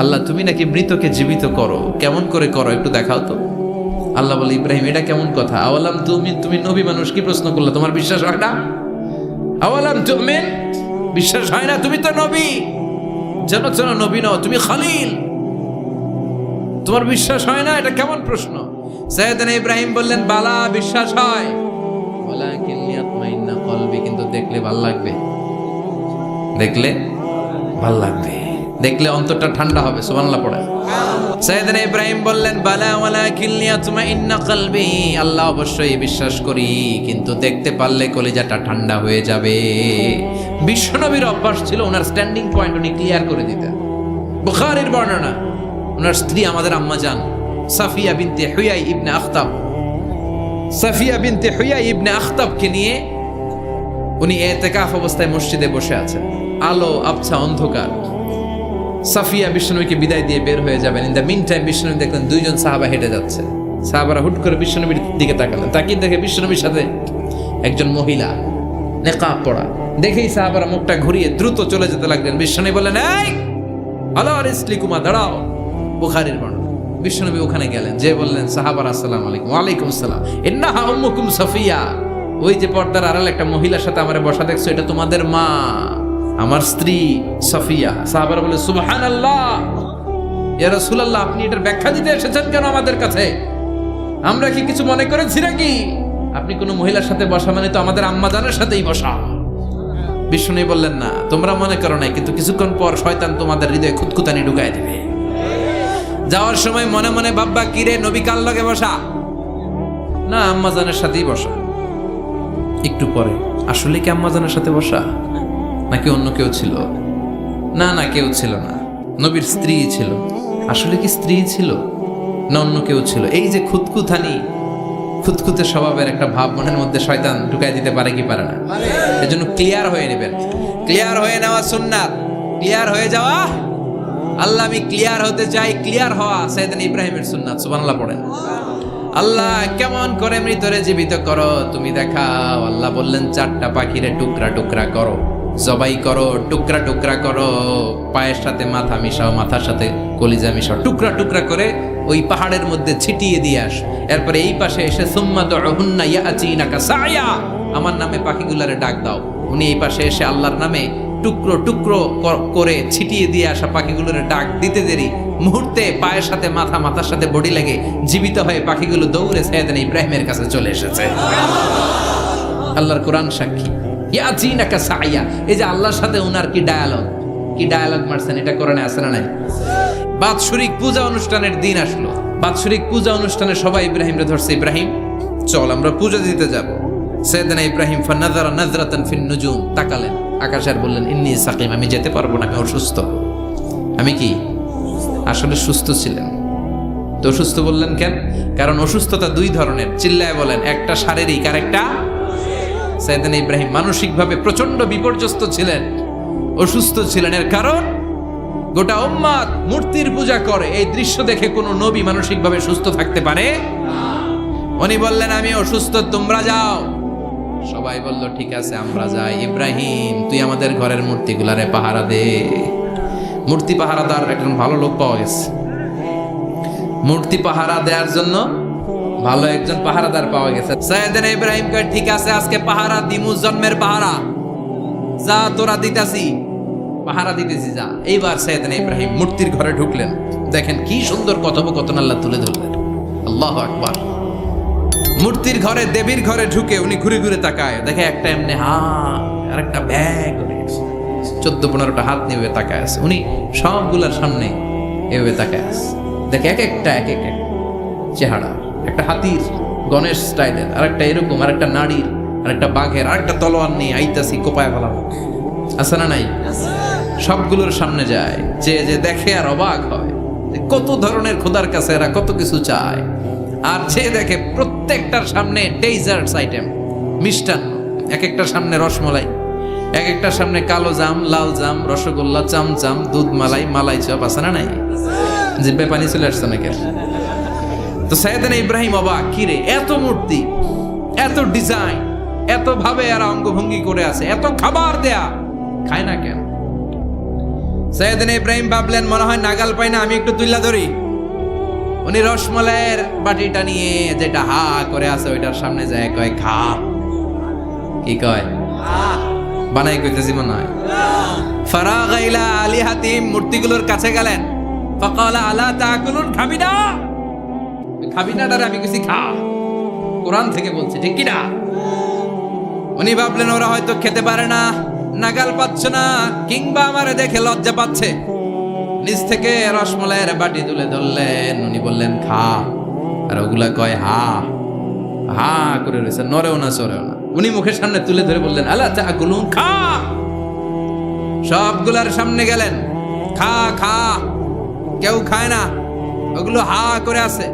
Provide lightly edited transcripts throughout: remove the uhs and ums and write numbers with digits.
আল্লাহ তুমি নাকি মৃতকে জীবিত করো, কেমন করে করো একটু দেখাও তো। আল্লাহ বলে, ইব্রাহিম এটা কেমন কথা? আওয়ালাম তুমি নবী মানুষ, কি প্রশ্ন করলে? তোমার বিশ্বাস হয় না? আওয়ালাম তুমিন, বিশ্বাস হয় না? তুমি তো নবী, যেন নবী নও, তুমি খলিল, তোমার বিশ্বাস হয় না? এটা কেমন প্রশ্ন? সাইয়েদনা ইব্রাহিম বললেন, বালা, বিশ্বাস হয়, ওয়ালাকিন লিয়াতমাইন্না কলবি, কিন্তু দেখলে ভাল লাগবে, দেখলে ভাল লাগবে, দেখলে অন্তরটা ঠান্ডা হবে। সুবহানাল্লাহ পড়ে। সাইয়েদনা ইব্রাহিম বললেন, বালা ওয়ালাকিন লিয়াতমাইন্না কলবি, আল্লাহ অবশ্যই বিশ্বাস করি, কিন্তু দেখতে পারলে কলিজাটা ঠান্ডা হয়ে যাবে। বিশ্বনবীর অভ্যাস ছিল ওনার স্ট্যান্ডিং পয়েন্ট উনি ক্লিয়ার করে দিতেন। বুখারীর বর্ণনা, ওনার স্ত্রী আমাদের আম্মা জান সাফিয়া বিনতে হুয়াই ইবনে আখতাব, সাফিয়া বিনতে হুয়াই ইবনে আখতাবকে নিয়ে উনি ইতিকাফ অবস্থায় মসজিদে বসে আছেন। আলো আবছা অন্ধকার। সাফিয়া বিশ্বনবীকে বিদায় দিয়ে বের হয়ে যাবেন। ইন দ্য মিন টাইম বিশ্বনবী দেখলেন দুইজন সাহাবা হেঁটে যাচ্ছে। সাহাবারা হুট করে বিশ্বনবীর দিকে তাকালেন, তাকিয়ে দেখে বিশ্বনবীর সাথে একজন মহিলা নেকাব পরা। দেখেই সাহাবারা মুখটা ঘুরিয়ে দ্রুত চলে যেতে লাগলেন। বিশ্বনবী বললেন, এই আল্লাহ রিসলিকুমা, দাঁড়াও। বুখারীর বর্ণনা। বিশ্বনবী ওখানে গেলেন, যে বললেন সাহাবারা, আসসালামু আলাইকুম। ওয়ালাইকুম আসসালাম। ইন্নাহা উম্মুকুম সাফিয়া, ওই যে পর্দার আড়ালে একটা মহিলার সাথে আমারে বসা দেখছো, এটা তোমাদের মা, আমার স্ত্রী সাফিয়া। সাহাবারা বলে, সুবহানাল্লাহ, ইয়া রাসূলুল্লাহ, আপনি এটার ব্যাখ্যা দিতে এসেছেন কেন আমাদের কাছে? আমরা কি কিছু মনে করেছি নাকি? আপনি কোনো মহিলার সাথে বসা মানে তো আমাদের আম্মা জানের সাথেই বসা। বিশ্বনবী বললেন, না, তোমরা মনে করো নাই, কিন্তু কিছুক্ষণ পর শয়তান তোমাদের হৃদয়ে খুঁতখুঁতানি ঢুকায় দেবে। যাওয়ার সময় মনে মনে ভাববা, কিরে নবী কার লগে বসা? না, আম্মা জানের সাথেই বসা। একটু পরে, আসলে কি আম্মা জানের সাথে বসা, নাকি অন্য কেউ ছিল? না, কেউ ছিল না, নবীর স্ত্রী ছিল। আসলে কি স্ত্রী ছিল না অন্য কেউ ছিল? এই যে খুঁতখুঁতে স্বভাবের একটা ভাব মনের মধ্যে শয়তান ঢুকাই দিতে পারে কি পারে না? এজন্য ক্লিয়ার হয়ে নেবেন। ক্লিয়ার হয়ে নেওয়া সুন্নাত, ক্লিয়ার হয়ে যাওয়া। আল্লাহ, আমি ক্লিয়ার হতে চাই, ক্লিয়ার হওয়া সাইয়েদনা ইব্রাহিমের সুন্নাত। সুবহানাল্লাহ পড়েন। আল্লাহ, কেমন করে মৃতরে জীবিত করো তুমি দেখাও। আল্লাহ বললেন, 4টা পাখিরে টুকরা টুকরা করো, জবাই করো, টুকরা টুকরা করো, পায়ের সাথে মাথা মিশাও, মাথার সাথে কলিজা মিশাও, টুকরা টুকরা করে ওই পাহাড়ের মধ্যে ছিটিয়ে দিয়ে আস। এরপরে এই পাশে এসে সুম্মা দুহুন্না ইয়াতিনাকা সায়া, আমার নামে পাখিগুলারে ডাক দাও। উনি এই পাশে এসে আল্লাহর নামে টুকরো টুকরো করে ছিটিয়ে দিয়ে আসা পাখিগুলোর ডাক দিতে দেরি মুহূর্তে পায়ের সাথে মাথা, মাথার সাথে বডি লেগে জীবিত হয়ে পাখিগুলো দৌড়ে সাইয়েদনা ইব্রাহিমের কাছে চলে এসেছে। আল্লাহর কোরআন সাক্ষী। ইয়াতিনাকা সায়া, এই যে আল্লাহর সাথে উনার কি ডায়ালগ মারছেন, এটা কোরআনে আছে না নাই? বাৎসরিক পূজা অনুষ্ঠানের দিন আসলো। বাৎসরিক পূজা অনুষ্ঠানে সবাই ইব্রাহিমরে ধরছে, ইব্রাহিম চল আমরা পূজা দিতে যাব। সাইয়েদনা ইব্রাহিম ফানাযারা নাযরাতান ফিন নুজুম, তাকালেন আকাশে আর বললেন, ইন্নী সাকিম, আমি যেতে পারবো না, আমি অসুস্থ। আমি কি আসলে সুস্থ ছিলেন? তো অসুস্থ বললেন কেন? কারণ অসুস্থতা 2 ধরনের। চিল্লায় বলেন, একটা শারীরিক আর একটা। সাইয়েদনা ইব্রাহিম মানসিকভাবে প্রচন্ড বিপর্যস্ত ছিলেন, অসুস্থ ছিলেন। এর কারণ গোটা উম্মাত মূর্তির পূজা করে, এই দৃশ্য দেখে কোনো নবী মানসিকভাবে সুস্থ থাকতে পারে না। উনি বললেন, আমি অসুস্থ, তোমরা যাও। সবাই বলল, ঠিক আছে আমরা যাই। ইব্রাহিম, তুই আমাদের ঘরের মূর্তিগুলারে পাহারা দে। মূর্তি পাহারাদার একজন ভালো লোক পাওয়া গেছে। মূর্তি পাহারা দেওয়ার জন্য ভালো একজন পাহারাদার পাওয়া গেছে। সাইয়েদনা ইব্রাহিম কয়, ঠিক আছে আজকে পাহারা দিমু, জন্মের পাহারা। যা তোরা দিতাছি, পাহারা দিতেছি, যা। এইবার সাইয়েদনা ইব্রাহিম মূর্তির ঘরে ঢুকলেন। দেখেন কি সুন্দর কথোপকথন আল্লাহ তুলে ধরলেন। আল্লাহু আকবার। মূর্তির ঘরে, দেবীর ঘরে ঢুকে উনি ঘুরে ঘুরে তাকায়, দেখে একটা এমনি হাত আর একটা ব্যাগ, 14-15টা হাত নিয়ে তাকায় আছে। উনি সবগুলার সামনে এভাবে তাকায় আছে। দেখে এক একটা চেহারা, একটা হাতির গণেশ স্টাইলের, আর একটা এরকম, আর একটা নারীর, আর একটা বাঘের, আর একটা তলোয়ার নিয়ে আইতাছি কোপায় ফেলাম। আছে না নাই? সবগুলোর সামনে যায়, যে দেখে আর অবাক হয় কত ধরনের খোদার কাছে এরা কত কিছু চায়। আর যে দেখে প্রত্যেকটার সামনে ডেজার্টস আইটেম, মিষ্টান্ন, এক একটার সামনে রসমলাই, এক একটার সামনে কালো জাম, লাল জাম, রসগোল্লা, চামচাম, দুধ মালাই, মালাই চপ। আছে না নাই? জিব্বে পানি চলে আসছে নাকি? তো সাইয়েদনা ইব্রাহিম অবাক, কিরে এত মূর্তি, এত ডিজাইন, এত ভাবে এরা অঙ্গভঙ্গি করে আছে, এত খাবার দেয়া, খায় না কেন? সাইয়েদনা ইব্রাহিম ভাবলেন মনে হয় নাগাল পাই না, আমি একটু তুইলা ধরি। উনি রসমলাইয়ের বাটিটা নিয়ে যেটা হা করে আছে ওইটার সামনে যায় কয় খা। কি কয়? বানাই কইতেছি মনে হয়। ফারাগা ইলা আলিহাতিম, মূর্তিগুলোর কাছে গেলেন। ফাকালা আলা তাকুলুন, খাবি না? খাবি নাটারে আমি কিছু খা, কোরআন থেকে বলছি, ঠিক কি না? উনি ভাবলেন ওরা হয়তো খেতে পারে না, নাগাল পাচ্ছে না, কিংবা আমারে দেখে লজ্জা পাচ্ছে। নিজ থেকে রসমলাইয়ের বাটি তুলে ধরলেন। উনি বললেন খা, আর ওগুলা কয় হা হা করে রয়েছে, নড়েও না চড়েও না। উনি মুখের সামনে তুলে ধরে বললেন আলা তাকুলুন, খা। সবগুলার সামনে গেলেন, খা খা। কেউ খায় না, ওগুলো হা করে আছে।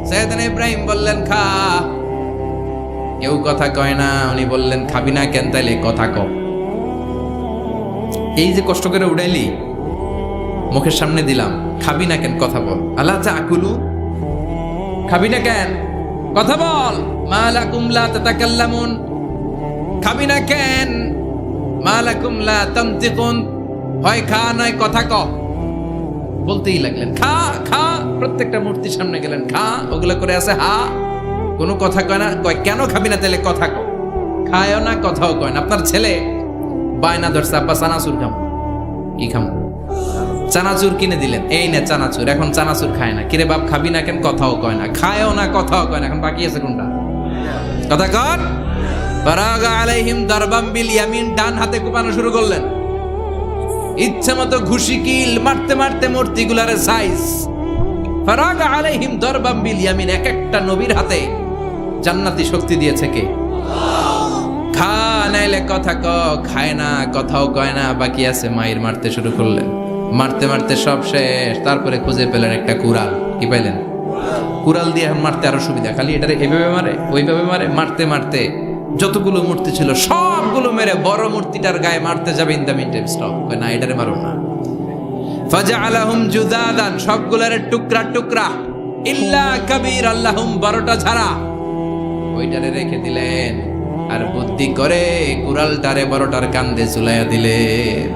সাইয়েদনা ইব্রাহিম বললেন খা, কেউ কথা কয় না। উনি বললেন খাবি না কেন? তাইলে কথা ক। এই যে কষ্ট করে উড়াইলি, মুখের সামনে দিলাম, খাবি না কেন? কথা বল। আলা তাকুলু, খাবি না কেন? কথা বল। মা লাকুম লা তাতাকাল্লামুন, খাবি না কেন? মা লাকুম লা তানতিকুন, হয় খা নয় কথা ক। বলতেই লাগলেন খা খা। প্রত্যেকটা মূর্তির সামনে গেলেন, খা। ওগুলো করে আছে হা, কোনো কথা কয় না। কয় কেন খাবি না? তাহলে কথা ক। খায়ও না, কথাও কয় না। আপনার ছেলে বায়না ধরছে, আব্বা চানাচুর খাম। কি খাম? চানাচুর কিনে দিলেন, এই না চানাচুর। এখন চানাচুর খায় না। কিরে বাপ খাবি না কেন? কথাও কয় না, খায়ও না, কথাও কয় না। এখন বাকি আছে কোনটা? কথা কর। ফারাগা আলাইহিম দারবাম বিল ইয়ামিন, ডান হাতে কোপানো শুরু করলেন। ইচ্ছা মতো ঘুষি কিল মারতে মারতে মূর্তিগুলার সাইজ। ফারাগা আলাইহিম দারবাম বিল ইয়ামিন, এক একটা নবীর হাতে জান্নাতি শক্তি দিয়েছে কে? খা নাইলে কথা ক। খায় না, কথাও কয় না, বাকি আছে মায়ের। মারতে শুরু করলেন, মারতে মারতে সব শেষ। তারপরে খুঁজে পেলেন একটা কুড়াল। কি পাইলেন? কুড়াল দিয়ে এখন মারতে আরো সুবিধা। খালি এটারে এভাবে মারে, ওইভাবে মারে। মারতে মারতে যতগুলো মূর্তি ছিল সবগুলো মেরে বড় মূর্তিটার গায়ে মারতে যাবে। In the meantime stop, না এটারে মারো না। ফাজআলাহুম জুদাদান, সবগুলোর টুকরা টুকরা। ইল্লা কাবীর আল্লাহুম, বড়টা ছাড়া। ওইটারে রেখে দিলেন। আর বুদ্ধি করে কুড়ালটারে বড়টার কাঁধে ঝুলাইয়া দিলেন।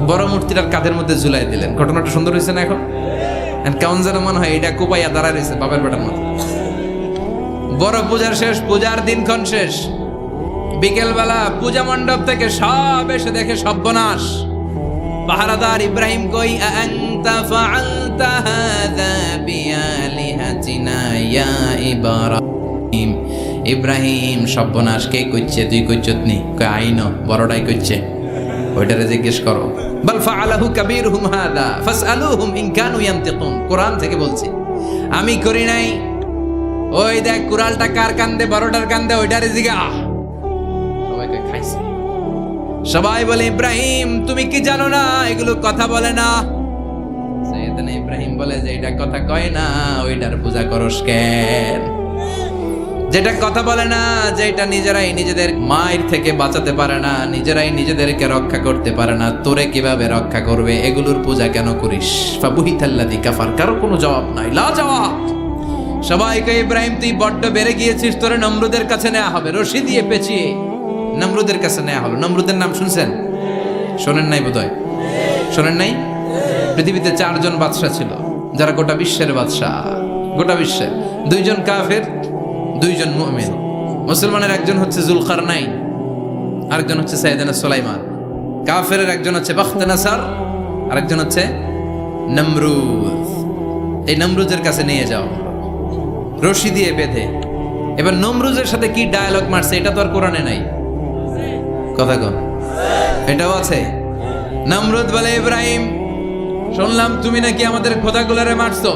বড় মূর্তিটার কাঁধের মধ্যে ঝুলাই দিলেন। ঘটনাটা সুন্দর হয়েছে না? এখন কেমন যেন মনে হয় এটা কোপাইয়া দাঁড়ায় রয়েছে বাপের বেটার মতো। বড় পূজার শেষ, পূজার দিনক্ষণ শেষ। বিকেলবেলা পূজা মণ্ডপ থেকে সব এসে দেখে সর্বনাশ। পাহারাদার ইব্রাহিম কই? আনতা ফাআলতা হাযা বিআলিহাতিনা ইয়া ইব্রাহিম। ইব্রাহিম সর্বনাশ কে কইছে? তুই কইছত নি? কই আইনো, বড়টাই কইছে। ওইটারে জিজ্ঞেস করো। বাল ফাআলাহু কাবীরুহুম হাযা ফাসআলুহুম ইন কানু ইয়ানতিকুন। কোরআন থেকে বলছি, আমি করি নাই। ওই দেখ কুড়ালটা কার কান্দে? বড়টার কান্দে, ওইটারে জিগা। সবাইকে খাইছে। সবাই বলে ইব্রাহিম তুমি কি জানো না এগুলো কথা বলে না? সাইয়েদনা ইব্রাহিম বলে যে এটা কথা কয় না, ওইটার পূজা করস কেন? যেটা কথা বলে না, যেটা নিজেরাই নিজেদের মায়ের থেকে বাঁচাতে পারে না, নিজেরাই নিজেদেরকে রক্ষা করতে পারে না, তোরে কিভাবে রক্ষা করবে? এগুলোর পূজা কেন করিস? ফাবুহিতাল্লাযী কাফার, কারো কোনো জবাব নাই, লা জবাব। সবাইকে ইব্রাহিম তুই বড্ড বেড়ে গিয়েছিস, তোরে নমরুদের কাছে নেওয়া হবে। রশি দিয়ে পেঁচিয়ে নমরুদের কাছে নেওয়া হলো। নমরুদের নাম শুনছেন? শোনেন নাই বোধহয়? শোনেন নাই? পৃথিবীতে 4 জন বাদশা ছিল, যারা গোটা বিশ্বের বাদশা। গোটা বিশ্বের 2 জন কাফের, 2 জন মুমিন। মুসলমানের একজন হচ্ছে যুলকারনাইন, আরেকজন হচ্ছে সাইয়েদনা সুলাইমান। কাফেরের একজন হচ্ছে বাখতানাসার, আরেকজন হচ্ছে নমরুদ। এই নমরুদের কাছে নিয়ে যাও রশি দিয়ে বেঁধে। এবার নমরুদের সাথে কি ডায়ালগ মারছে এটা তো আর কোরআনে নাই। কথা কন, এটাও আছে। নমরুদ বলে ইব্রাহিম শুনলাম তুমি নাকি আমাদের খোদাগুলারে মারছো,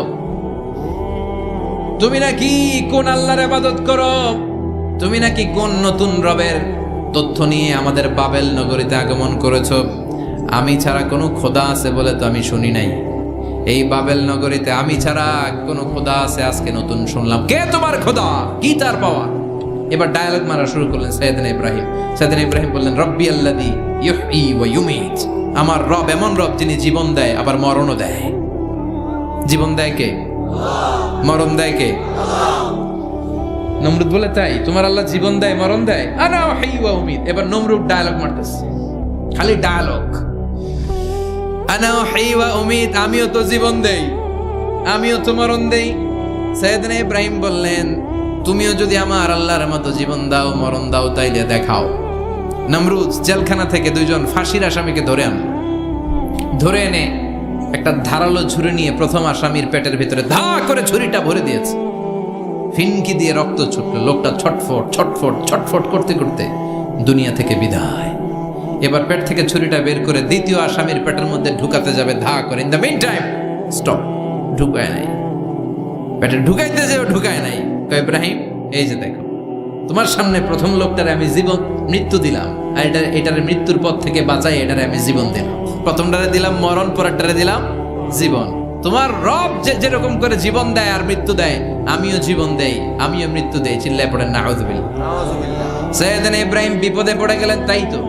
তুমি নাকি কোন আল্লাহর ইবাদত করো, তুমি নাকি কোন নতুন রবের তথ্য নিয়ে আমাদের বাবেল নগরীতে আগমন করেছো। আমি ছাড়া কোনো খোদা আছে বলে তো আমি শুনি নাই। এই বাবেল নগরীতে আমি ছাড়া কোনো খোদা আছে আজকে নতুন শুনলাম। কে তোমার খোদা? কি তার পাওয়া? এবার ডায়ালগ মারা শুরু করলেন সাইয়েদনা ইব্রাহিম। সাইয়েদনা ইব্রাহিম বললেন রব্বি আল্লাযী ইউহয়ী ওয়া ইউমীত। আমার রব এমন রব যিনি জীবন দেয় আবার মরণও দেয়। জীবন দেয় কে? মরণ দেয় কে? নমরুদ বলে তাই তোমার আল্লাহ জীবন দেয় মরণ দেয়? আনা উহয়ী ওয়া উমীত। এবার নমরুদ ডায়ালগ মারতেছে, খালি ডায়ালগ। আনা উহয়ী ওয়া উমীত, আমিও তো জীবন দেই, আমিও তো মরণ দেই। সাইয়েদনা ইব্রাহিম বললেন, তুমিও যদি আমার আল্লাহর মতো জীবন দাও, মরণ দাও, তাইলে দেখাও। নমরুদ জেলখানা থেকে দুইজন ফাঁসির আসামিকে ধরে এনে একটা ধারালো ছুরি নিয়ে প্রথম আসামির পেটের ভিতরে ধা করে ছুরিটা ভরে দিয়েছে। ফিনকি দিয়ে রক্ত ছুটলো, লোকটা ছটফট ছটফট ছটফট করতে করতে দুনিয়া থেকে বিদায়। এবার পেট থেকে ছুরিটা বের করে দ্বিতীয় আসামির পেটের মধ্যে ঢুকাতে যাবে ধা করে। In the meantime stop, ঢুকায় নাই, পেটে ঢুকাইতে যাবে, ঢুকায় নাই। কয় ইব্রাহিম, এই যে দেখো, তোমার সামনে প্রথম লোকটারে আমি মৃত্যু দিলাম, আর এটার মৃত্যুর পথ থেকে বাঁচাই এটারে আমি জীবন দিলাম। প্রথমটারে দিলাম মরণ, পরেরটারে দিলাম জীবন। তোমার রব যেরকম করে জীবন দেয় আর মৃত্যু দেয়, আমিও জীবন দেই, আমিও মৃত্যু দেই। চিল্লায় পড়েন নাউযুবিল্লাহ। সাইয়েদনা ইব্রাহিম বিপদে পড়ে গেলেন। তাই তো,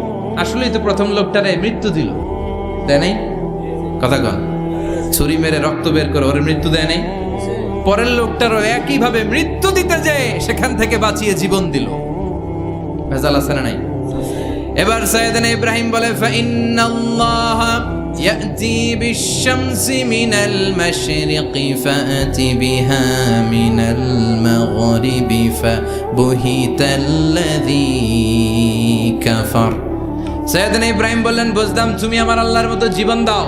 আসলেই তো প্রথম লোকটারে মৃত্যু দিল, দেয় নাই? কথা কন, ছুরি মেরে রক্ত বের করে ওর মৃত্যু দেয় নাই? পরের লোকটারও একইভাবে মৃত্যু দিতে যে সেখান থেকে বাঁচিয়ে জীবন দিল। ভেজাল আছে না নাই? এবার সাইয়েদনা ইব্রাহিম বলে, ফাইন্নাল্লাহ ইয়াতি বিশ-শামসি মিনাল মাশরিকি ফাআতি বিহা মিনাল মাগরিবি ফাবুহিতাল্লাযী কাফার। সাইয়েদনা ইব্রাহিম বললেন, বুঝলাম তুমি আমার আল্লাহর মতো জীবন দাও,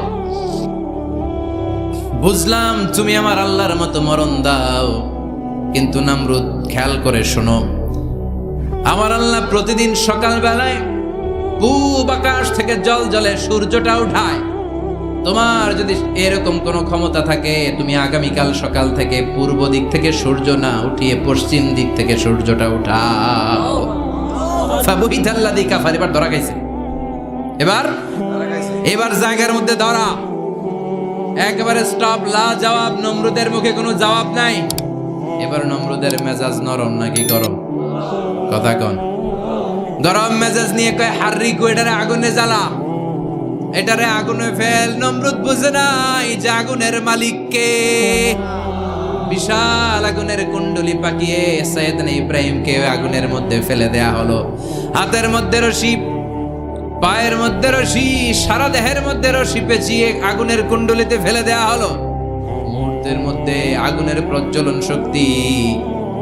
বুঝলাম তুমি আমার আল্লাহর মতো মরণ দাও, কিন্তু নমরুদ খেয়াল করে শোনো, আমার আল্লাহ প্রতিদিন সকালবেলায় পূব আকাশ থেকে জল জলে সূর্যটা উঠায়। তোমার যদি এরকম কোনো ক্ষমতা থাকে, তুমি আগামীকাল সকাল থেকে পূর্ব দিক থেকে সূর্য না উঠিয়ে পশ্চিম দিক থেকে সূর্যটা উঠাও। ফাবুহিতাল্লাযী কাফার। এবার ধরা খাইছে, এবার জায়গার মধ্যে ধরা, একেবারে স্টপ, লা জবাব। নমরুদের মুখে কোনো জবাব নাই। এবার নমরুদের মেজাজ নরম নাকি গরম? কথা কন। গরম মেজাজ নিয়ে কয়, হাররিকু, এটারে আগুনে জ্বালা, এটারে আগুনে ফেল। নমরুদ বুঝে নাই যে আগুনের মালিক কে। বিশাল আগুনের কুণ্ডলি পাকিয়ে সাইয়েদনা ইব্রাহিমকে আগুনের মধ্যে ফেলে দেয়া হলো। হাতের মধ্যে রশি, পায়ের মধ্যে রশি, সারা দেহের মধ্যে রশি পেঁচিয়ে আগুনের কুণ্ডলিতে ফেলে দেয়া হলো। মুহূর্তের মধ্যে আগুনের প্রজ্বলন শক্তি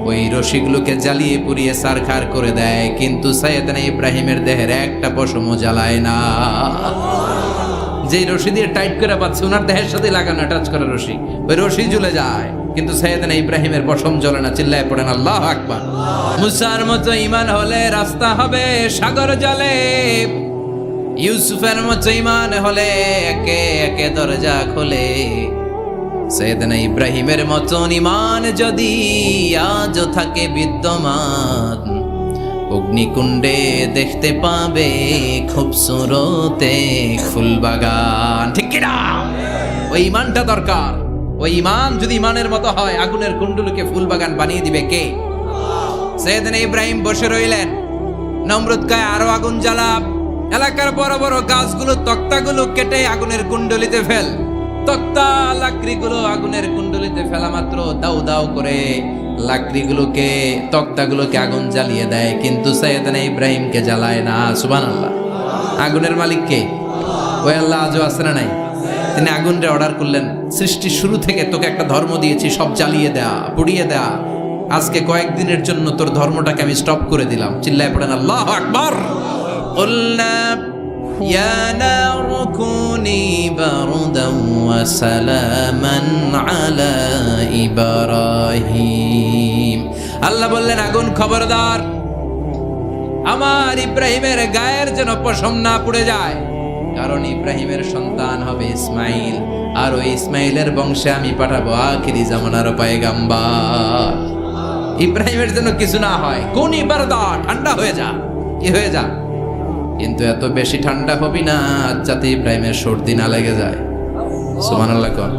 ওই রশিগুলোকে জ্বালিয়ে পুড়িয়ে ছারখার করে দেয়, কিন্তু সাইয়েদনা ইব্রাহিমের দেহের একটা পশমও জ্বালায় না। যে রশি দিয়ে টাইট করে পাচ্ছে, ওনার দেহের সাথে লাগানো টাচ করা রশি, ওই রশি জ্বলে যায়, কিন্তু সাইয়েদনা ইব্রাহিমের পশম জ্বলে না। চিল্লায় পড়েন আল্লাহু আকবার। মুসার মতো ঈমান হলে রাস্তা হবে সাগর জলে, ইউসুফের মতো ঈমান হলে একে একে দরজা খোলে। সাইয়েদনা ইব্রাহিমের মতন ঈমান যদি আজও থাকে বিদ্যমান, অগ্নিকুণ্ডে দেখতে পাবে খুবসুরতে ফুলবাগান। ঠিক কি না? ওই ঈমানটা দরকার। ওই ঈমান যদি ঈমানের মতো হয়, আগুনের কুণ্ডলকে ফুলবাগান বানিয়ে দিবে কে? সাইয়েদনা ইব্রাহিম বসে রইলেন। নমরুদ কয়, আরো আগুন জ্বালা, এলাকার বড় বড় গাছগুলো, তক্তাগুলো কেটে আগুনের কুণ্ডলিতে ফেল। তক্তা লাকড়িগুলো আগুনের কুণ্ডলিতে ফেলা মাত্র দাউ দাউ করে লাকড়িগুলোকে, তক্তাগুলোকে আগুন জ্বালিয়ে দেয়, কিন্তু সাইয়েদনা ইব্রাহিমকে জ্বালায় না। সুবহানাল্লাহ। আগুনের মালিক কে? ওই আল্লাহ আজও আছে না নাই? তিনি আগুনটা অর্ডার করলেন, সৃষ্টির শুরু থেকে তোকে একটা ধর্ম দিয়েছি, সব জ্বালিয়ে দেয়া, পুড়িয়ে দেয়া, আজকে কয়েকদিনের জন্য তোর ধর্মটাকে আমি স্টপ করে দিলাম। চিল্লায় পড়েন আল্লাহু আকবার। কুলনা ইয়া নারু কুনি বারদান ওয়া সালামান আলা ইব্রাহিম। আল্লাহ বললেন, আগুন খবরদার, আমার ইব্রাহিমের গায়ের যেন পশম না পুড়ে যায়, কারণ ইব্রাহিমের সন্তান হবে ইসমাইল, আর ওই ইসমাইলের বংশে আমি পাঠাবো আখিরি জামানার পয়গাম্বার। ইব্রাহিমের জন্য কিছু না হয়, কোন ইবারদা, ঠান্ডা হয়ে যা, কি হয়ে যা, কিন্তু এত বেশি ঠান্ডা হবি না যাতে ইব্রাহিমের সর্দি না লেগে যায়। সুবহানাল্লাহ। কোন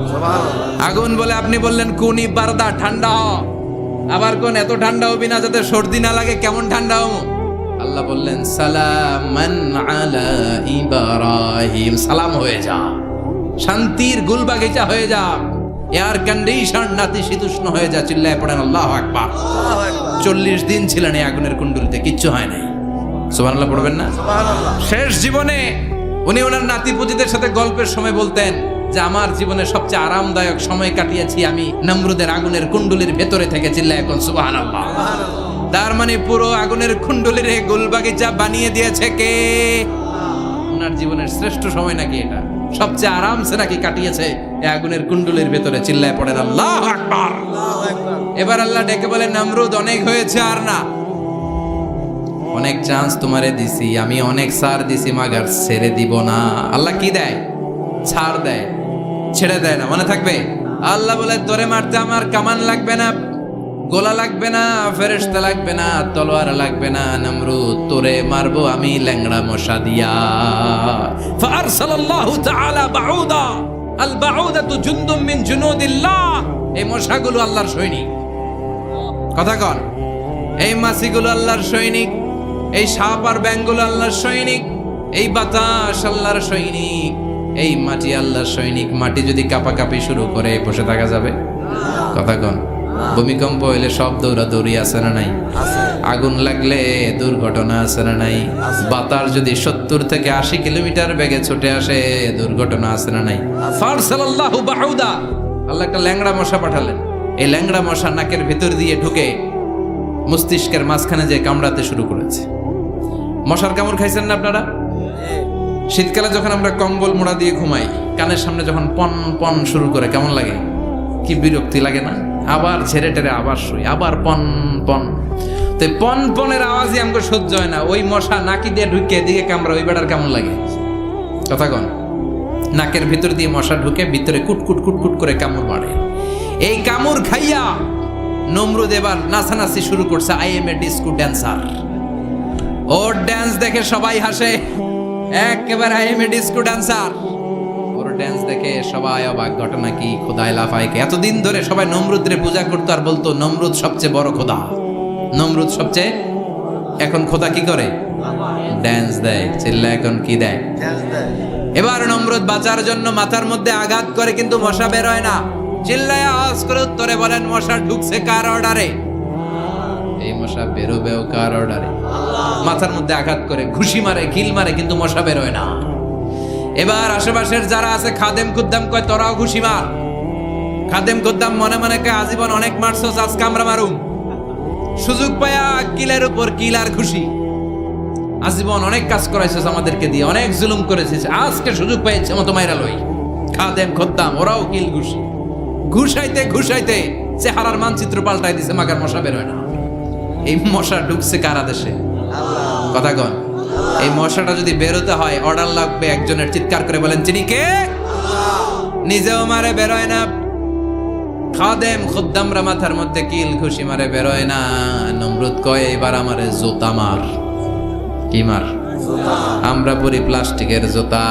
আগুন বলে আপনি বললেন কোন ইবারদা, ঠান্ডা হ, আবার কোন এত ঠান্ডা হবি না যাতে সর্দি না লাগে, কেমন ঠান্ডা হবো? আল্লাহ বললেন, সালামান আলা ইব্রাহিম, সালাম হয়ে যা, শান্তির গুলবাগিচা হয়ে যা, এয়ার কন্ডিশন নাতিশীতোষ্ণ হয়ে যা। চিল্লায় পড়েন আল্লাহু আকবার। 40 দিন ছিলেন এই আগুনের কুণ্ডলিতে, কিচ্ছু হয় নাই। সুবহানাল্লাহ পড়বেন না? শেষ জীবনে উনি ওনার নাতিপুতিদের সাথে গল্পের সময় বলতেন যে আমার জীবনে সবচেয়ে আরামদায়ক সময় কাটিয়েছি আমি নমরুদের আগুনের কুণ্ডুলির ভেতরে থেকে। চিল্লায় এখন সুবহানাল্লাহ। তার মানে পুরো আগুনের কুণ্ডুলির গোলবাগিচা বানিয়ে দিয়েছে কে? ওনার জীবনের শ্রেষ্ঠ সময় নাকি এটা, সবচেয়ে আরামসে নাকি কাটিয়েছে এই আগুনের কুণ্ডুলির ভেতরে। চিল্লায় পড়েন আল্লাহু আকবার। এবার আল্লাহ ডেকে বলেন, নমরুদ অনেক হয়েছে, আর না, অনেক চান্স তোমারে দিছি আমি, অনেক ছাড় দিছি, মাগার ছেড়ে দিব না। আল্লাহ কি দেয়? ছাড় দেয়, ছেড়ে দেয় না। মনে থাকবে, আল্লাহ বলে তোরে মারতে আমার কামান লাগবে না, গোলা লাগবে না, ফেরেশতা লাগবে না, তলোয়ার লাগবে না, নমরুদ তোরে মারবো আমি ল্যাংড়া মশা দিয়া। ফারসালাল্লাহু তাআলা বাউদা, আল বাউদাতু জুনদুম মিন জুনুদিল্লাহ। এই মশাগুলো আল্লাহর সৈনিক। কথা কন, এই মাছিগুলো আল্লাহর সৈনিক, এই সাপ আর ব্যাঙগুলো আল্লাহর সৈনিক, এই বাতাস আল্লাহর সৈনিক, এই মাটি আল্লাহর সৈনিক। মাটি যদি কাঁপাকাঁপি শুরু করে বসে থাকা যাবে? কথা কন। ভূমিকম্প হইলে সব দৌড়াদৌড়ি আছে না নাই? আগুন লাগলে দুর্ঘটনা আছে না নাই? বাতাস যদি 70 থেকে 80 কিলোমিটার বেগে ছুটে আসে দুর্ঘটনা আছে না নাই? ফারসালাল্লাহু বাউদা, আল্লাহ একটা ল্যাংড়া মশা পাঠালেন। এই ল্যাংড়া মশা নাকের ভেতর দিয়ে ঢুকে মস্তিষ্কের মাঝখানে যে কামড়াতে শুরু করেছে। মশার কামড় খাইছেন না আপনারা? শীতকালে যখন আমরা কম্বল মোড়া দিয়ে ঘুমাই, কানের সামনে যখন পন পন শুরু করে কেমন লাগে? কি বিরক্তি লাগে না? আবার ছেড়ে টেরে আবার শুই, আবার পন পন। তো পন পনের আওয়াজই আমাকে সহ্য হয় না। ওই মশা নাকি দিয়ে ঢুকে এদিকে কামড়া, ওই বেটার কেমন লাগে? কথা কন। নাকের ভিতর দিয়ে মশা ঢুকে ভিতরে কুটকুট কুটকুট করে কামড় মারে। এই কামড় খাইয়া নমরুদ এবার নাচানাচি শুরু করছে। I M A disco dancer. Or dance দেখে সবাই হাসে, একেবারে I M A disco dancer. Or dance দেখে সবাই অবাক। ঘটনা কি? খোদায় লাফায়। এতদিন ধরে সবাই নমরুদরে পূজা করতো আর বলতো নমরুদ সবচেয়ে বড় খোদা, নমরুদ সবচেয়ে। এখন খোদা কি করে? ড্যান্স দেয়। চিল্লা এখন কি দেয়? এবার নমরুদ বাঁচার জন্য মাথার মধ্যে আঘাত করে, কিন্তু মশা বের হয় না। চিল্লায় আওয়াজ করে উত্তরে বলেন, মশা ঢুকছে কার অর্ডারে? এই মশা বেরোবেও কার অর্ডারে? মাথার মধ্যে আঘাত করে ঘুষি মারে, কিল মারে, কিন্তু মশা বের হয় না। এবার আশেপাশের যারা আছে খাদেম খুদ্দাম কয় তোরাও ঘুষি মার। খাদেম খুদ্দাম মনে মনে কয় আজীবন অনেক মারছস, আজকে আমরা মারুম। সুযোগ পায়া কিলের উপর কিল আর ঘুষি। আজীবন অনেক কাজ করাইছিস আমাদেরকে দিয়ে, অনেক জুলুম করেছিস, আজকে সুযোগ পাইছে মতো মাইরা লই। খাদেম খুদ্দাম ওরাও কিল ঘুষি। ঘুষাইতে ঘুষাইতে চেহারার মানচিত্র পাল্টাই দিছে, মাগার মশা বের হয় না। এই মশা ঢুকছে কারা দেশে? কথা কন। এই মশাটা যদি বেরোতে হয় অর্ডার লাগবে একজনের। চিৎকার করে বলেন, চিনি কে? নিজেও মারে, বেরোয় না। খাদেম খুদ্দামরা মাথার মধ্যে কিল ঘুষি মারে, বেরোয় না। নমরুদ কয় এবার আমারে জুতা মার। কি মার? আমরা পরি প্লাস্টিকের জুতা,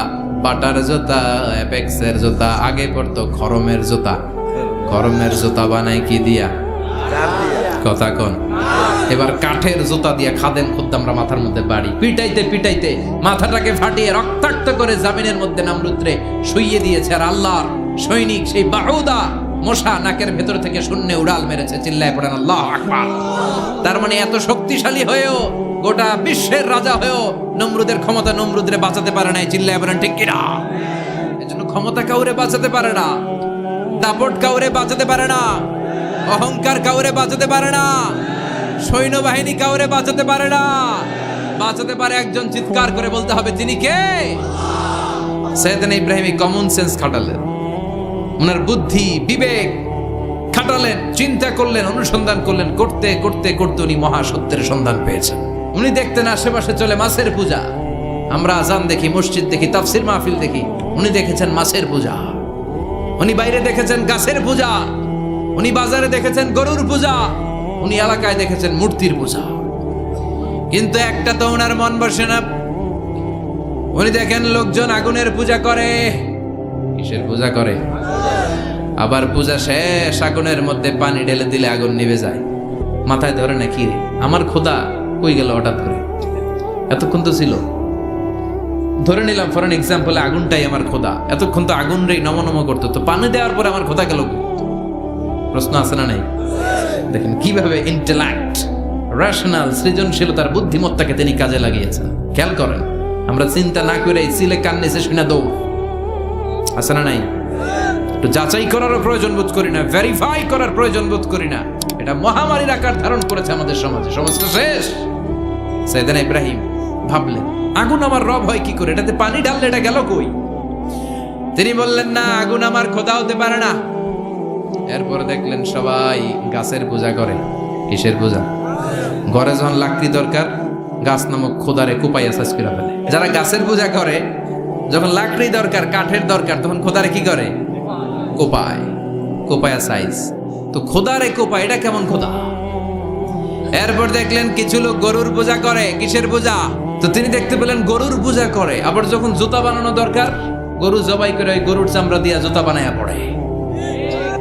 বাটার জুতা, অ্যাপেক্সের জুতা। আগে পড়তো খরমের জুতা। খরমের জুতা বানাই কি দিয়া? কথা কন। এবার কাঠের জুতা দিয়া খাদেম খুদ্দামরা মাথার মধ্যে বাড়ি। পিটাইতে পিটাইতে মাথাটাকে ফাটিয়ে রক্তাক্ত করে জামিনের মধ্যে নমরুদরে শুইয়ে দিয়েছে। আর আল্লাহর সৈনিক সেই বাউদা মশা নাকের ভেতর থেকে শূন্যে উড়াল মেরেছে। চিল্লায় পড়েন আল্লাহু আকবার। তার মানে এত শক্তিশালী হয়েও, গোটা বিশ্বের রাজা হয়েও নমরুদের ক্ষমতা নমরুদরে বাঁচাতে পারে নাই। চিল্লায় বলেন ঠিক কিনা? এজন্য ক্ষমতা কাউরে বাঁচাতে পারে না, দাপট কাউরে বাঁচাতে পারে না, অহংকার কাউরে বাঁচাতে পারে না, সৈন্যবাহিনী কাউরে বাঁচাতে পারে না। বাঁচাতে পারে একজন। চিৎকার করে বলতে হবে, তিনি কে? সাইয়েদনা ইব্রাহিম কমন সেন্স খাটালেন, ওনার বুদ্ধি বিবেক খাটালেন, চিন্তা করলেন, অনুসন্ধান করলেন। করতে করতে করতে উনি মহাসত্যের সন্ধান পেয়েছেন। উনি দেখতেন আশেপাশে চলে মাছের পূজা। আমরা আজান দেখি, মসজিদ দেখি, তাফসির মাহফিল দেখি। উনি দেখেছেন মাছের পূজা। উনি বাইরে দেখেছেন গাছের পূজা। উনি বাজারে দেখেছেন গরুর পূজা। উনি এলাকায় দেখেছেন মূর্তির পূজা। কিন্তু একটা তো ওনার মন বসে না। উনি দেখেন লোকজন আগুনের পূজা করে। কিসের পূজা করে? আবার পূজা শেষ আগুনের মধ্যে পানি ঢেলে দিলে আগুন নিভে যায়। মাথায় ধরে না কি রে, আমার খোদা কই গেল হঠাৎ করে? এতক্ষণ তো ছিল। ধরে নিলাম ফর এন এক্সাম্পল আগুনটাই আমার খোদা। এতক্ষণ তো আগুন রে নম নম করতো, তো পানি দেওয়ার পরে আমার খোদা গেল? প্রশ্ন আছে না নাই? দেখেন কিভাবে ইন্টেলেক্ট, রেশনাল, সৃজনশীলতার বুদ্ধিমত্তাকে তিনি কাজে লাগিয়েছেন। খেয়াল করেন, আমরা চিন্তা না করে সিলে কান নিচে শুনে দৌড়, আছে না নাই? একটু যাচাই করারও প্রয়োজন বোধ করি না, ভেরিফাই করার প্রয়োজন বোধ করি না। এটা মহামারীর আকার ধারণ করেছে আমাদের সমাজে, সমাজটা শেষ। সাইয়েদনা ইব্রাহিম ভাবলেন, আগুন আমার রব হয় কি করে, এটাতে পানি ঢাললে এটা গেল কই? তিনি বললেন, না, আগুন আমার খোদা হতে পারে না। এরপর দেখলেন সবাই গাছের পূজা করে। কিসের পূজা? ঘরে যখন লাকড়ি দরকার, গাছ নামক খোদারে কুপাইয়া সাজ করে ফেলে। যারা গাছের পূজা করে, যখন লাকড়ি দরকার, কাঠের দরকার, তখন খোদারে কি করে? কোপায়, কোপায়া সাইজ। তো খোদারে কোপায়, এটা কেমন খোদা? এরপর দেখলেন কিছু লোক গরুর পূজা করে। কিসের পূজা? তো তিনি দেখতে পেলেন গরুর পূজা করে। আবার যখন জুতা বানানো দরকার, গরু জবাই করে ওই গরুর চামড়া দিয়ে জুতা বানায়া পড়ে।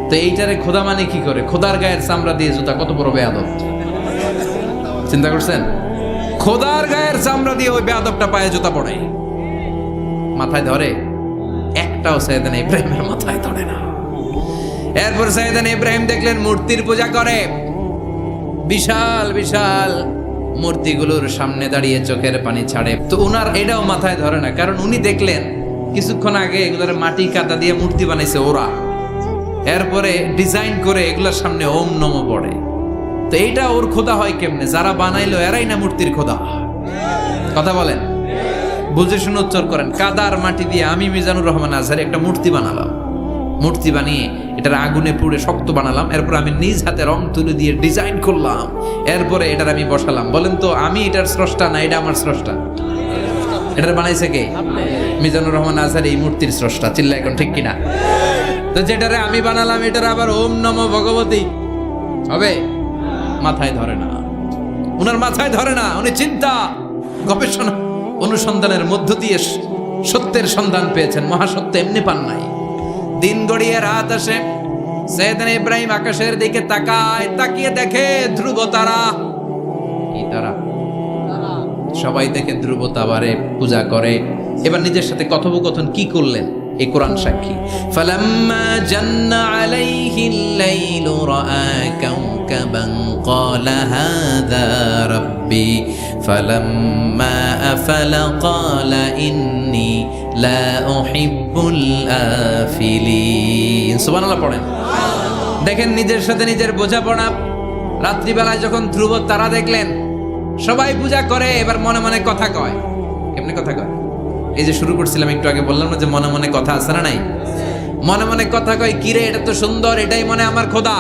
তো এইটারে খোদা মানে কি করে? খোদার গায়ের চামড়া দিয়ে জুতা, কত বড় বেয়াদব! চিন্তা করছেন? খোদার গায়ের চামড়া দিয়ে ওই বেয়াদবটা পায়ে জুতা পড়ে। মাথায় ধরে? একটাও সাইয়েদনা ইব্রাহিমের মাথায় ধরে না। এরপর সাইয়েদনা ইব্রাহিম দেখলেন মূর্তির পূজা করে। বিশাল বিশাল মূর্তিগুলোর সামনে দাঁড়িয়ে চোখের পানি ছাড়ে। তো উনার এটাও মাথায় ধরে না, কারণ উনি দেখলেন কিছুক্ষণ আগে এগুলোর মাটি কাদা দিয়ে মূর্তি বানাইছে ওরা। এরপরে ডিজাইন করে এগুলোর সামনে ওম নমঃ পড়ে। তো এইটা ওর খোদা হয় কেমনে? যারা বানাইলো এরাই না মূর্তির খোদা? কথা বলেন, বুঝে শুনে উচ্চার করেন। কাদার মাটি দিয়ে আমি মিজানুর রহমান আজহারি একটা মূর্তি বানালাম। মূর্তি বানিয়ে এটার আগুনে পুড়ে শক্ত বানালাম। এরপর আমি নিজ হাতে রং তুলে দিয়ে ডিজাইন করলাম। এরপরে এটার আমি বসালাম। বলেন তো, আমি এটার স্রষ্টা না এটা আমার স্রষ্টা? এটার বানাইছে কে? মিজানুর রহমান আজহারি এই মূর্তির স্রষ্টা। চিল্লা এখন ঠিক কিনা? তো যেটারে আমি বানালাম এটার আবার ওম নমঃ ভগবতী হবে? মাথায় ধরে না, উনার মাথায় ধরে না। উনি চিন্তা, গবেষণা, অনুসন্ধানের মধ্য দিয়ে সত্যের সন্ধান পেয়েছেন। মহাসত্য এমনি পান নাই। দিন গড়িয়ে রাত আসে। সাইয়েদনা ইব্রাহিম আকাশের দিকে তাকায়, তাকিয়ে দেখে ধ্রুব তারা। কি তারা? সবাই দেখে ধ্রুব তারারে পূজা করে। এবার নিজের সাথে কথোপকথন কি করলেন এই কোরআন সাক্ষী। ফালাম্মা জান্না আলাইহিল লাইলু রাআ কাওকাবান ক্বালা হাযা রাব্বি ফালাম্মা আফালা ক্বালা ইন্নী লা উহিব্বুল আফিলিন। সুবহানাল্লাহ পড়েন। দেখেন নিজের সাথে নিজের বোঝাপড়া। রাত্রিবেলায় যখন ধ্রুব তারা দেখলেন, সবাই পূজা করে, এবার মনে মনে কথা কয়। কেমনে কথা কয়? এই যে শুরু করছিলাম একটু আগে, বললাম না যে মনে মনে কথা আছে না নাই? মনে মনে কথা কয়, কিরে এটা তো সুন্দর, এটাই মনে আমার খোদা।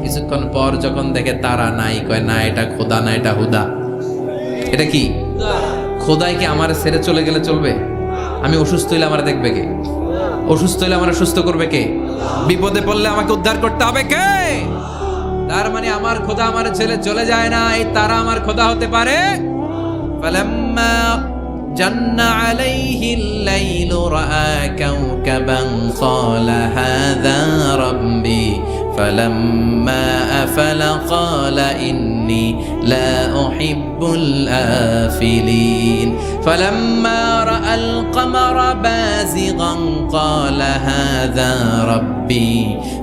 কিছুক্ষণ পর যখন দেখে তারা নাই, কয় না এটা খোদা না, এটা হুদা। এটা কি? খোদাই কি আমার ছেড়ে চলে গেলে চলবে? আমি অসুস্থ হইলে আমার দেখবে কে? অসুস্থ হইলে আমার সুস্থ করবে কে? বিপদে পড়লে আমাকে উদ্ধার করতে হবে কে? তার মানে আমার খোদা আমার ছেলে চলে যায় না, এই তারা আমার খোদা হতে পারে। ফালাম্মা জান্না আলাইহিল লাইলু রাআ কাওকাবান ক্বালা হাযা রাব্বি ফালাম্মা আফালা ক্বালা ইন্নী লা উহিব্বুল আফিলিন ফালাম্মা রাআল কমারা বাযিগান ক্বালা হাযা রাব্বি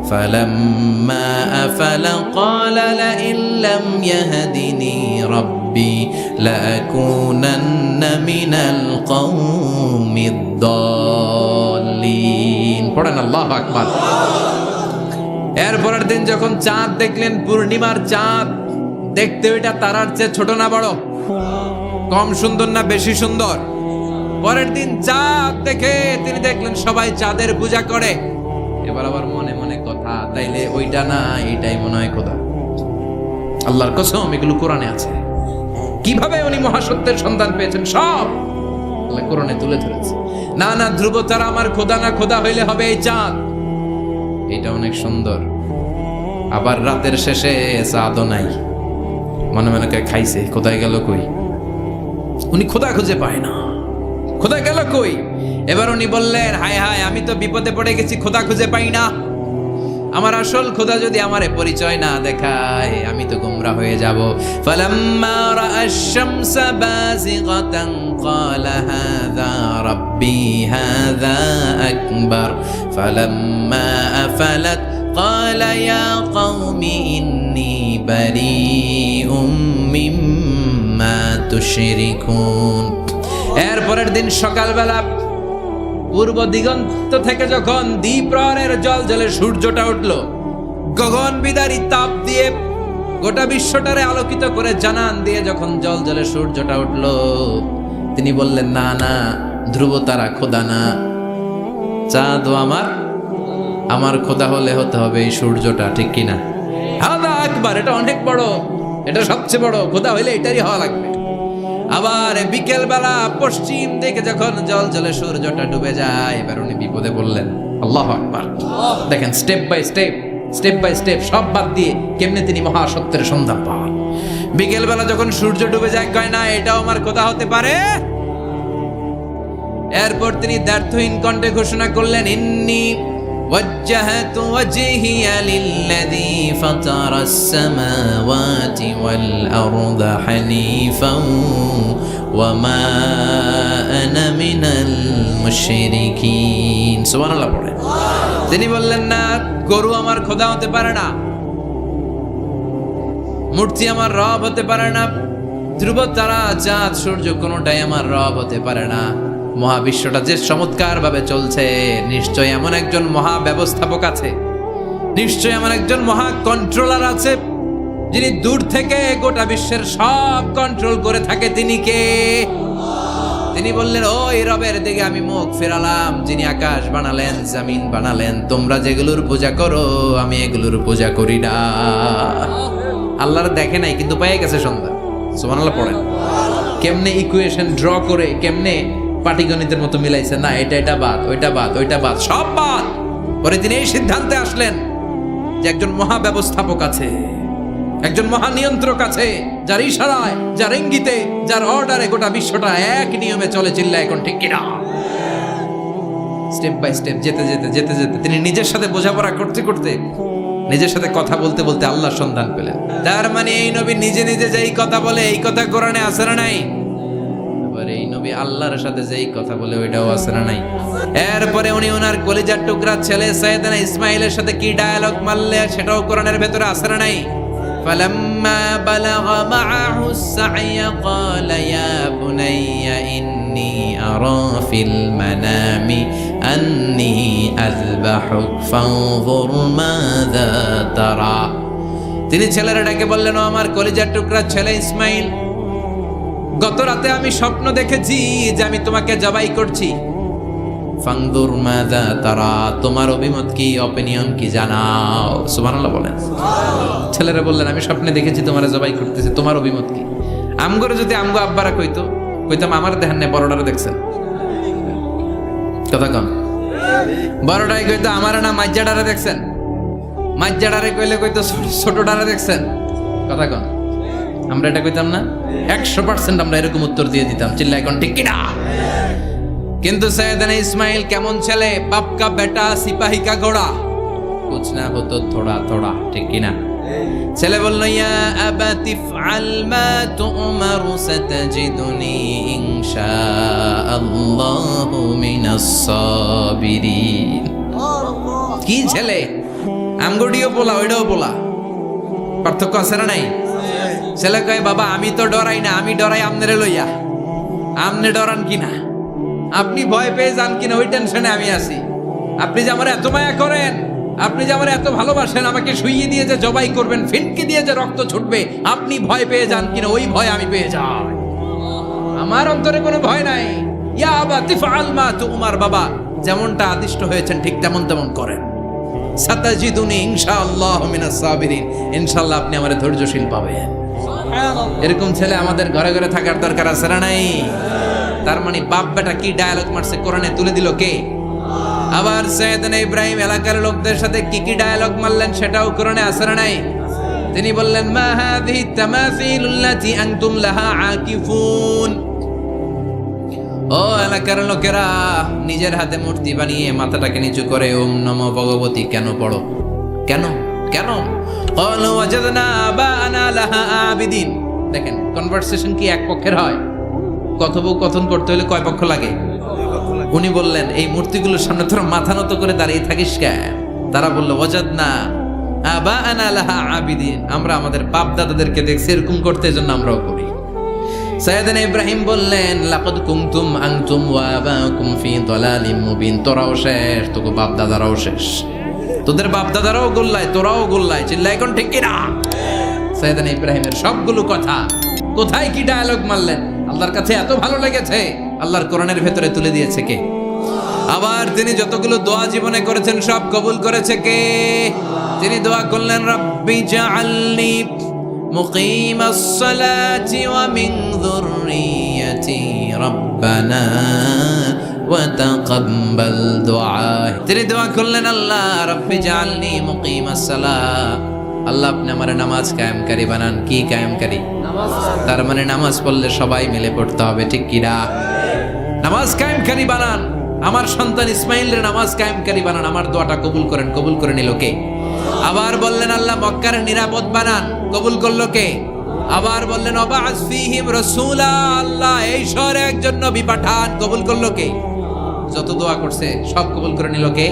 ফালাম্মা আফালা ক্বালা লাইন লাম ইয়াহদিনি রাব্বি লাআকুনান্না মিনাল কওমিদ দাল্লিন। পড়েন আল্লাহু আকবার। এরপরের দিন যখন চাঁদ দেখলেন, পূর্ণিমার চাঁদ, দেখতে ওইটা তারার চেয়ে ছোট না বড়? কম সুন্দর না বেশি সুন্দর? পরের দিন চাঁদ দেখে তিনি দেখলেন সবাই চাঁদের পূজা করে। এবার আবার মনে মনে কথা, তাইলে ওইটা না এটাই মনে হয় খোদা। আল্লাহর কসম, এগুলো কোরআনে আছে। কিভাবে উনি মহাসত্যের সন্ধান পেয়েছেন সব আল্লাহ কোরআনে তুলে ধরেছে। না না, ধ্রুব তারা আমার খোদা না, খোদা হইলে হবে এই চাঁদ। এটা অনেক সুন্দর। আবার রাতের শেষে চাঁদও নাই, মনে মনে খাইছে, কোথায় গেল কই? উনি খোদা খুঁজে পায় না, খোদা গেল কই? এবার উনি বললেন, হায় হায়, আমি তো বিপদে পড়ে গেছি, খোদা খুঁজে পাই না। আমার আসল খোদা যদি আমারে পরিচয় না দেখায়, আমি তো গোমরা হয়ে যাব। ফালাম্মা রাআশ শামসা বাযিগাতান ক্বালা হাযা রাব্বি হাযা আকবার ফালাম্মা আফালাত ক্বালা ইয়া কওমি ইন্নী বারীউম মিম্মা তুশরিকুন। এরপরের দিন সকালবেলা পূর্ব দিগন্ত থেকে যখন দ্বিপ্রহরের জলে সূর্যটা উঠলো, গগন বিদারী তাপ দিয়ে গোটা বিশ্বটারে আলোকিত করে জানান দিয়ে যখন জলে সূর্যটা উঠলো, তিনি বললেন, না না, ধ্রুব তারা খোদা না, চাঁদ আমার খোদা হলে হতে হবে এই সূর্যটা, ঠিক কিনা? হাদা আকবার, এটা অনেক বড়, এটা সবচেয়ে বড়, খোদা হইলে এটারই হওয়া লাগবে। আবার বিকেল বেলা পশ্চিম দিকে যখন জলে সূর্যটা ডুবে যায়, এবার উনি বিপদে বললেন, আল্লাহু আকবার। দেখেন স্টেপ বাই স্টেপ সব বাদ দিয়ে কেমনে তিনি মহাসত্যের সন্ধান পান। বিকেল বেলা যখন সূর্য ডুবে যায়, কয় না এটাও আমার খোদা হতে পারে। এরপর তিনি দ্ব্যর্থহীন কণ্ঠে ঘোষণা করলেন, ইন্নী ওয়াজ্জাহতু ওয়াজহিয়া লিল্লাযী ফাতারাস সামাওয়াতি ওয়াল আরদা হানিফান ওয়া মা আনা মিনাল মুশরিকিন। সুবহানাল্লাহ পড়ে। তিনি বললেন, না, গরু আমার খোদা হতে পারে না, মূর্তি আমার রব হতে পারে না, ধ্রুব তারা চাঁদ সূর্য কোনোটাই আমার রব হতে পারে না। মহাবিশ্বটা যে চমৎকার ভাবে চলছে, নিশ্চয় এমন একজন মহা ব্যবস্থাপক আছে, নিশ্চয় এমন একজন মহা কন্ট্রোলার আছে, যিনি দূর থেকে গোটা বিশ্বের সব কন্ট্রোল করে থাকে। তিনি কে? তিনি বললেন, ওই রবের দিকে আমি মুখ ফেরালাম, যিনি আকাশ বানালেন, জমিন বানালেন। তোমরা যেগুলোর পূজা করো, আমি এগুলোর পূজা করি না। আল্লাহর দেখে নাই, কিন্তু পেয়ে গেছে সন্ধ্যা। সুবহানাল্লাহ পড়েন। কেমনে ইকুয়েশন ড্র করে, কেমনে পাটিগণিতের মতো মিলাইছে, না এটা বাদ, ওইটা বাদ, সব বাদ। পরে তিনি এই সিদ্ধান্তে আসলেন যে একজন মহা ব্যবস্থাপক আছে, একজন মহা নিয়ন্ত্রক আছে, যার ইশারায়, যার ইঙ্গিতে, যার অর্ডারে গোটা বিশ্বটা এক নিয়মে চলে। চিল্লা এখন ঠিক কিনা? স্টেপ বাই স্টেপ যেতে তিনি নিজের সাথে বোঝাপড়া করতে নিজের সাথে কথা বলতে আল্লাহর সন্ধান পেলেন। তার মানে এই নবী নিজে যেই কথা বলে, এই কথা কোরআনে আছে না নাই? আবার এই নবী আল্লাহর সাথে যেই কথা বলে, ওইটাও আছে না নাই? এরপরে উনি ওনার কলিজার টুকরা ছেলে সাইয়েদনা ইসমাইলের সাথে কি ডায়ালগ মারলে, সেটাও কোরআনের ভেতরে আছে না নাই? فلما بلغ معه السعي قال يا بني إني أرى في المنام أني أذبحك فانظر ماذا ترى। তিনি ছেলেরা ডেকে বললেন, ও আমার কলিজার টুকরা ছেলে ইসমাইল, গত রাতে আমি স্বপ্ন দেখেছি যে আমি তোমাকে জবাই করছি। ফাংদুর মাযা তারা, তোমার অভিমত কি, অপিনিয়ন কি জানাও। সুবহানাল্লাহ বলেন। ছেলেরা বললেন, আমি স্বপ্নে দেখেছি তোমারে জবাই করতেছি, তোমার অভিমত কি? আমগরে যদি আমগো আব্বারা কইতাম আমার দেখেন না, বড়ডারে দেখছেন, কথা কন। বড়ডাই কইতো আমার না মাজ্জাডারে দেখছেন, মাজ্জাডারে কইতো ছোটডারে দেখছেন, কথা কন। আমরা এটা কইতাম না? 100% আমরা এরকম উত্তর দিয়ে দিতাম। চিল্লা এখন ঠিক কিনা? কিন্তু সাইয়েদনা ইসমাইল কেমন ছেলে, বাপ কা বেটা সিপাহী কা ঘোড়া, কুছ না হতো থোড়া থোড়া, ঠিক কিনা? ছেলে বলল, ইয়া আবাতি ফআল মা তুমারু সাতাজিদুনি ইনশাআল্লাহু মিনাস সাবিরিন। কি ছেলে, আমগুডিও বলা, ওইটাও বলা, পার্থক্য আছে না নাই? ছেলে কয়, বাবা আমি তো ডরাই না, আমি ডরাই আমনেরে লইয়া। আমনে ডরান কিনা, আপনি ভয় পেয়ে যান কিনা, ওই টেনশনে আমি আছি। আপনি যে আমার এত মায়া করেন, আপনি যে আমার এত ভালোবাসেন, আমাকে শুইয়ে দিয়ে যে জবাই করবেন, ফিনকে দিয়ে যে রক্ত ছুটবে, আপনি ভয় পেয়ে যান কিনা, ওই ভয় আমি পেয়ে যাই। আমার অন্তরে কোনো ভয় নাই। ইয়া আবাতি ফাআল মা তুমার, বাবা যেমনটা আদিষ্ট হয়েছেন ঠিক তেমন করেন। সাতাজিদুনি ইনশাআল্লাহু মিনাস সাবিরিন, ইনশাআল্লাহ আপনি আমারে ধৈর্যশীল পাবেন। এরকম ছেলে আমাদের ঘরে ঘরে থাকার দরকার আছে না নাই? তার মানে বাপ বেটা কি ডায়ালগ মারছে, কোরআনে তুলে দিল কে? আবার সাইয়েদনা ইব্রাহিম এলাকার লোকদের সাথে কি ডায়ালগ মারলেন, সেটাও কোরআনে আছে না নাই? তিনি বললেন, মা হাযিহি তামাসিলুল্লাতী আনতুম লাহা আকিফুন। ও এলাকার লোকেরা, নিজের হাতে মূর্তি বানিয়ে মাথাটাকে নিচু করে ওম নমো ভগবতী কেন পড়ো? কেন? ক্বালু ওয়াজাদনা আবানা লাহা আবিদিন। দেখেন কনভারসেশন কি এক পক্ষের হয়? কথোপকথন করতে হলে কয় পক্ষ লাগে? উনি বললেন, এই মূর্তিগুলোর সামনে তোরা মাথা নত করে দাঁড়িয়ে থাকিস কেন? তারা বলল, ওয়াজাদনা আবানা লাহা আবিদিন, আমরা আমাদের বাপ দাদাদেরকে দেখছি এরকম করতে, এজন্য আমরাও করি। সাইয়েদনা ইব্রাহিম বললেন লাকাদ কুনতুম আনতুম ওয়া আবাকুম ফি দালালিম মুবিন। তোরাও শেষ, তোকে বাপ দাদারাও শেষ, তোদের বাপ দাদারাও গোল্লায়, তোরাও গোল্লায়। চিল্লাই কোন ঠিক কিনা? সাইয়েদনা ইব্রাহিমের সবগুলো কথা কোথায় কি ডায়ালগ মারলেন, আল্লাহর কাছে এত ভালো লেগেছে, আল্লাহর কোরআনের ভেতরে তুলে দিয়েছে কে? আবার তিনি যতগুলো দোয়া জীবনে করেছেন সব কবুল করেছে কে? তিনি দোয়া করলেন রাব্বি জাআলনি মুকিমাস সালাতি ওয়া মিন যুররিয়্যাতি রাব্বানা ওয়া তাকাব্বাল দুআ। তিনি দোয়া করলেন আল্লাহ রাব্বি জাআলনি মুকিমাস সালাত, আল্লাহ আপনি আমার নামাজ কায়েমকারী বানান। কি কায়েমকারী? তার মানে নামাজ পড়লে সবাই মিলে পড়তে হবে, ঠিক কিনা? নামাজ কায়েমকারী বানান, আমার সন্তান ইসমাইলের নামাজ কায়েমকারী বানান। আমার দোয়াটা কবুল করেন। কবুল করে নিল কে? আবার বললেন আল্লাহ মক্কার নিরাপদ বানান। কবুল করলো কে? আবার বললেন ওয়াবা'আস ফীহিম রাসূলা, আল্লাহ এই শহরে একজন নবী পাঠান। কবুল করলো কে? যত দোয়া করছে সব কবুল করে নিল কে?